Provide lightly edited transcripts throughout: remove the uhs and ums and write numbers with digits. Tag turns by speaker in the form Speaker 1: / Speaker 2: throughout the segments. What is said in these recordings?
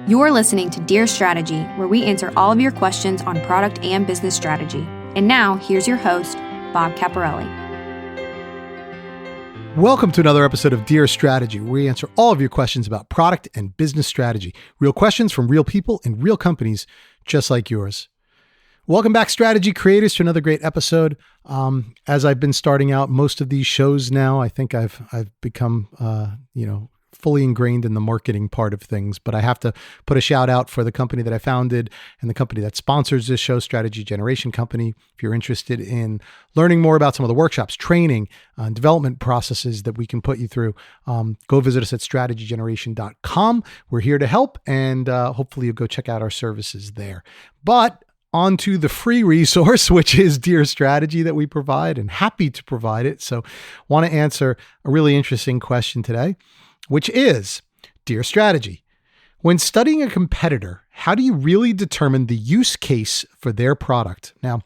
Speaker 1: You're listening to Dear Strategy, where we answer all of your questions on product and business strategy. And now, here's your host, Bob Caporelli.
Speaker 2: Welcome to another episode of Dear Strategy, where we answer all of your questions about product and business strategy. Real questions from real people in real companies just like yours. Welcome back, strategy creators, to another great episode. As I've been starting out most of these shows now, I think I've become, fully ingrained in the marketing part of things, but I have to put a shout out for the company that I founded and the company that sponsors this show, Strategy Generation Company. If you're interested in learning more about some of the workshops, training, and development processes that we can put you through, go visit us at strategygeneration.com. We're here to help, and hopefully you'll go check out our services there. But onto the free resource, which is Dear Strategy that we provide, and happy to provide it. So want to answer a really interesting question today, which is, Dear Strategy, when studying a competitor, how do you really determine the use case for their product? Now,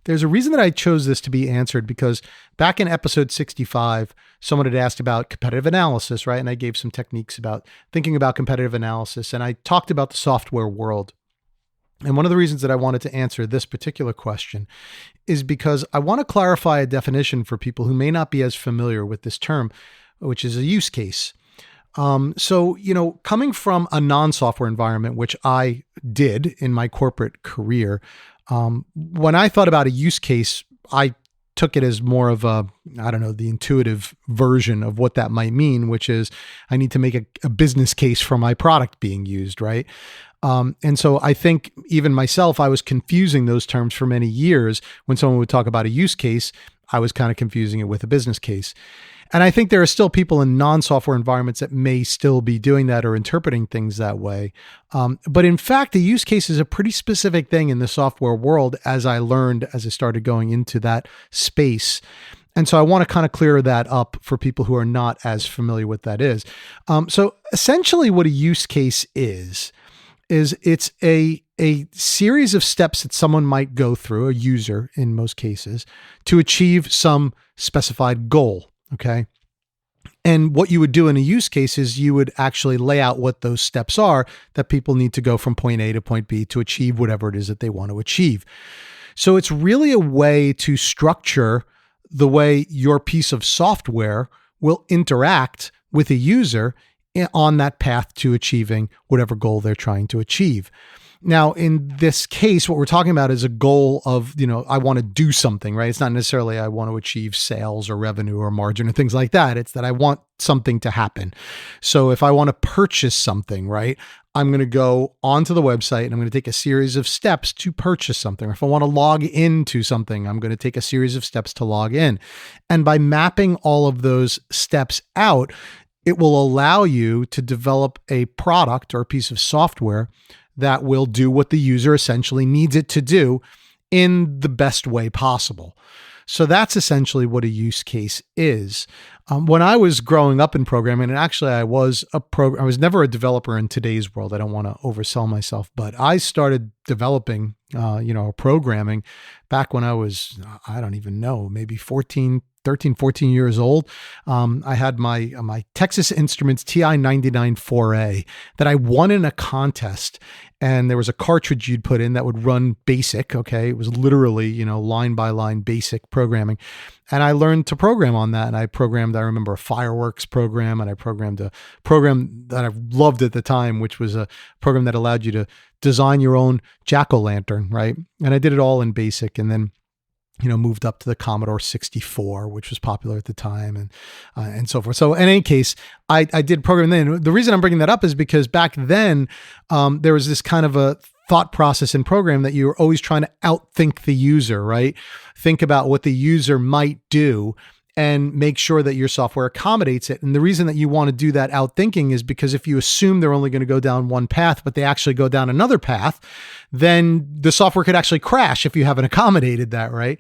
Speaker 2: there's a reason that I chose this to be answered, because back in episode 65, someone had asked about competitive analysis, right? And I gave some techniques about thinking about competitive analysis, and I talked about the software world. And one of the reasons that I wanted to answer this particular question is because I want to clarify a definition for people who may not be as familiar with this term, which is a use case. Coming from a non-software environment, which I did in my corporate career, when I thought about a use case, I took it as more of the intuitive version of what that might mean, which is I need to make a business case for my product being used, right? And so I think even myself, I was confusing those terms for many years. When someone would talk about a use case, I was kind of confusing it with a business case. And I think there are still people in non-software environments that may still be doing that or interpreting things that way. But in fact, the use case is a pretty specific thing in the software world, as I learned as I started going into that space. And so I want to kind of clear that up for people who are not as familiar with that is. So essentially what a use case is it's a series of steps that someone might go through, a user in most cases, to achieve some specified goal. Okay. And what you would do in a use case is you would actually lay out what those steps are that people need to go from point A to point B to achieve whatever it is that they want to achieve. So it's really a way to structure the way your piece of software will interact with a user on that path to achieving whatever goal they're trying to achieve. Now, in this case, what we're talking about is a goal of, I want to do something, right? It's not necessarily I want to achieve sales or revenue or margin or things like that. It's that I want something to happen. So if I want to purchase something, right, I'm going to go onto the website and I'm going to take a series of steps to purchase something. Or if I want to log into something, I'm going to take a series of steps to log in. And by mapping all of those steps out, it will allow you to develop a product or a piece of software that will do what the user essentially needs it to do in the best way possible. So that's essentially what a use case is. When I was growing up in programming, and actually I was never a developer in today's world. I don't want to oversell myself, but I started developing, programming back when I was, I don't even know, maybe 14 years old. I had my Texas Instruments TI-99 4A that I won in a contest. And there was a cartridge you'd put in that would run BASIC. Okay. It was literally, line by line basic programming. And I learned to program on that. And I remember a fireworks program, and I programmed a program that I loved at the time, which was a program that allowed you to design your own jack-o'-lantern, right? And I did it all in BASIC, and then moved up to the Commodore 64, which was popular at the time, and so forth. So in any case, I did program then. The reason I'm bringing that up is because back then there was this kind of a thought process in program that you were always trying to outthink the user, right? Think about what the user might do and make sure that your software accommodates it. And the reason that you want to do that outthinking is because if you assume they're only going to go down one path, but they actually go down another path, then the software could actually crash if you haven't accommodated that, right?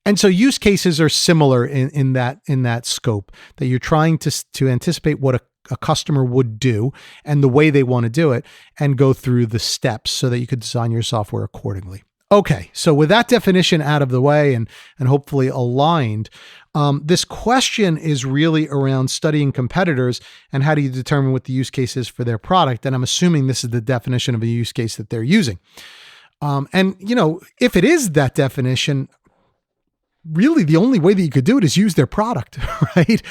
Speaker 2: And so use cases are similar in that scope, that you're trying to anticipate what a customer would do and the way they want to do it, and go through the steps so that you could design your software accordingly. Okay, so with that definition out of the way and hopefully aligned, this question is really around studying competitors and how do you determine what the use case is for their product. And I'm assuming this is the definition of a use case that they're using. And if it is that definition, really the only way that you could do it is use their product, right?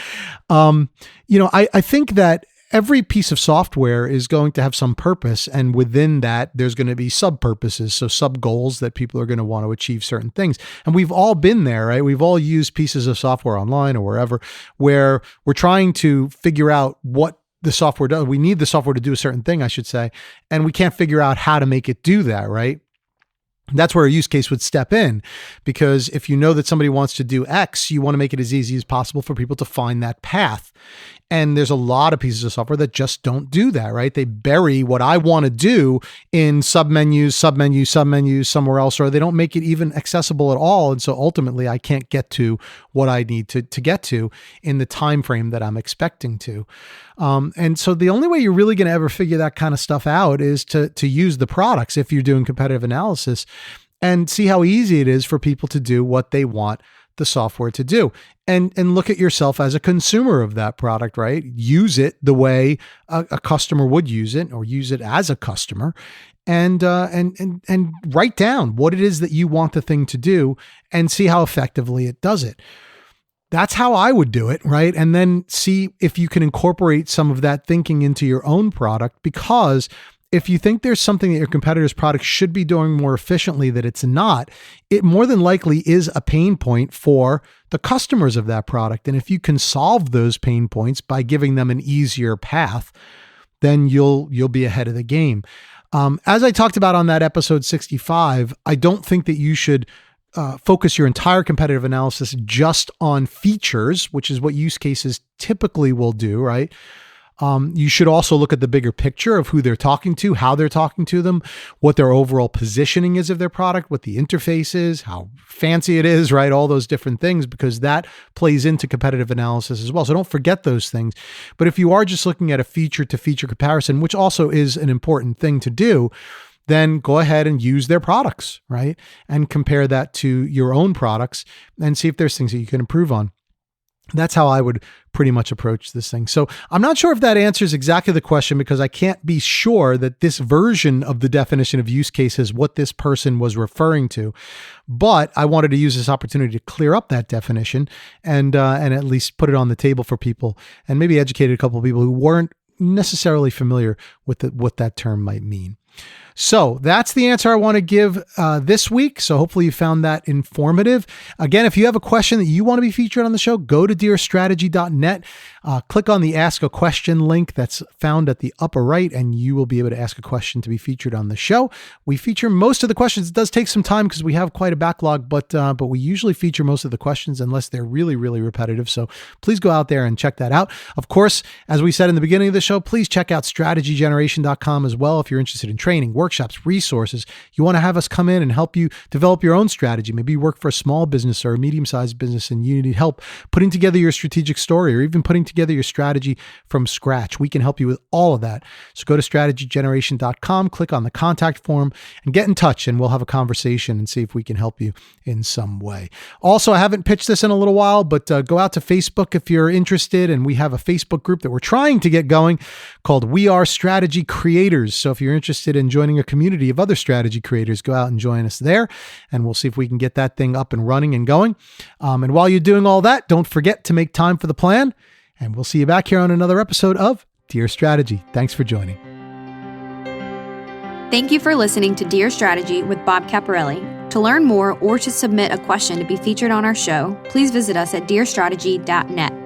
Speaker 2: I think that every piece of software is going to have some purpose, and within that, there's going to be sub-purposes, so sub-goals that people are going to want to achieve certain things. And we've all been there, right? We've all used pieces of software online or wherever, where we're trying to figure out what the software does. We need the software to do a certain thing, I should say, and we can't figure out how to make it do that, right? That's where a use case would step in, because if you know that somebody wants to do X, you want to make it as easy as possible for people to find that path. And there's a lot of pieces of software that just don't do that, right? They bury what I want to do in submenus somewhere else, or they don't make it even accessible at all. And so ultimately I can't get to what I need to get to in the time frame that I'm expecting to. And so the only way you're really going to ever figure that kind of stuff out is to use the products if you're doing competitive analysis and see how easy it is for people to do what they want the software to do, and look at yourself as a consumer of that product, right? Use it the way a customer would use it, or use it as a customer, and write down what it is that you want the thing to do and see how effectively it does it. That's how I would do it, right? And then see if you can incorporate some of that thinking into your own product, because if you think there's something that your competitor's product should be doing more efficiently that it's not, it more than likely is a pain point for the customers of that product. And if you can solve those pain points by giving them an easier path, then you'll be ahead of the game. As I talked about on that episode 65, I don't think that you should focus your entire competitive analysis just on features, which is what use cases typically will do, right? You should also look at the bigger picture of who they're talking to, how they're talking to them, what their overall positioning is of their product, what the interface is, how fancy it is, right? All those different things, because that plays into competitive analysis as well. So don't forget those things. But if you are just looking at a feature to feature comparison, which also is an important thing to do, then go ahead and use their products, right? And compare that to your own products and see if there's things that you can improve on. That's how I would pretty much approach this thing. So I'm not sure if that answers exactly the question, because I can't be sure that this version of the definition of use case is what this person was referring to. But I wanted to use this opportunity to clear up that definition and at least put it on the table for people, and maybe educate a couple of people who weren't necessarily familiar with what that term might mean. So that's the answer I want to give this week. So hopefully you found that informative. Again, if you have a question that you want to be featured on the show, go to dearstrategy.net, click on the Ask a Question link that's found at the upper right, and you will be able to ask a question to be featured on the show. We feature most of the questions. It does take some time because we have quite a backlog, but we usually feature most of the questions unless they're really, really repetitive. So please go out there and check that out. Of course, as we said in the beginning of the show, please check out strategygeneration.com as well if you're interested in training, workshops, resources. You want to have us come in and help you develop your own strategy. Maybe you work for a small business or a medium-sized business and you need help putting together your strategic story, or even putting together your strategy from scratch. We can help you with all of that. So go to strategygeneration.com, click on the contact form, and get in touch, and we'll have a conversation and see if we can help you in some way. Also, I haven't pitched this in a little while, but go out to Facebook if you're interested, and we have a Facebook group that we're trying to get going called We Are Strategy Creators. So if you're interested in joining a community of other strategy creators, go out and join us there, and we'll see if we can get that thing up and running and going. And while you're doing all that, don't forget to make time for the plan, and we'll see you back here on another episode of Dear Strategy. Thanks for joining.
Speaker 1: Thank you for listening to Dear Strategy with Bob Caparelli. To learn more or to submit a question to be featured on our show, please visit us at dearstrategy.net.